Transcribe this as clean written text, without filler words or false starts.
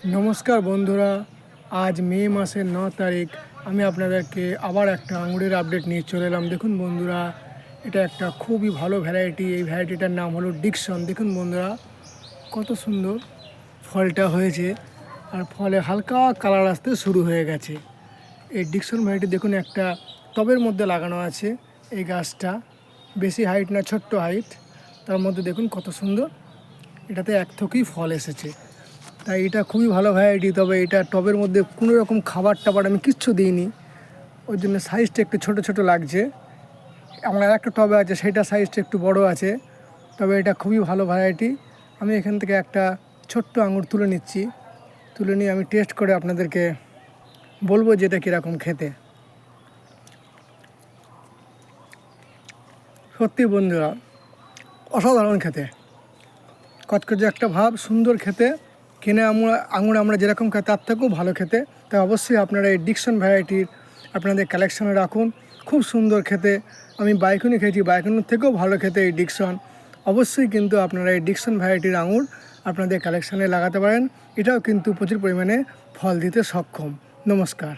নমস্কার বন্ধুরা, আজ মে মাসের 9 তারিখ। আমি আপনাদেরকে আবার একটা আঙুরের আপডেট নিয়ে চলে এলাম। দেখুন বন্ধুরা, এটা একটা খুবই ভালো ভ্যারাইটি। এই ভ্যারাইটিটার নাম হলো ডিকসন। দেখুন বন্ধুরা, কত সুন্দর ফলটা হয়েছে, আর ফলে হালকা কালার আসতে শুরু হয়ে গেছে। এই ডিকসন ভ্যারাইটি দেখুন একটা টবের মধ্যে লাগানো আছে। এই গাছটা বেশি হাইট না, ছোট্ট হাইট, তার মধ্যে দেখুন কত সুন্দর এটাতে এক থোকেই ফল এসেছে। তাই এটা খুবই ভালো ভ্যারাইটি। তবে এটা টবের মধ্যে কোনো রকম খাবার টাবার আমি কিচ্ছু দিইনি, ওই জন্য সাইজটা একটু ছোট ছোট লাগছে। আমার একটা টবে আছে, সেটা সাইজটা একটু বড় আছে। তবে এটা খুবই ভালো ভ্যারাইটি। আমি এখান থেকে একটা ছোট্ট আঙুর তুলে নিচ্ছি। তুলে নিয়ে আমি টেস্ট করে আপনাদেরকে বলবো যে এটা কীরকম খেতে। সত্যি বন্ধুরা, অসাধারণ খেতে, কচকচে একটা ভাব, সুন্দর খেতে। কিনে আঙুর আমরা যেরকম খাই তার থেকেও ভালো খেতে। তাই অবশ্যই আপনারা এই ডিকসন ভ্যারাইটির আপনাদের কালেকশনে রাখুন। খুব সুন্দর খেতে। আমি বাইকনি খেয়েছি, বাইকনির থেকেও ভালো খেতে এই ডিকসন। অবশ্যই কিন্তু আপনারা এই ডিকসন ভ্যারাইটির আঙুর আপনাদের কালেকশনে লাগাতে পারেন। এটাও কিন্তু প্রচুর পরিমাণে ফল দিতে সক্ষম। নমস্কার।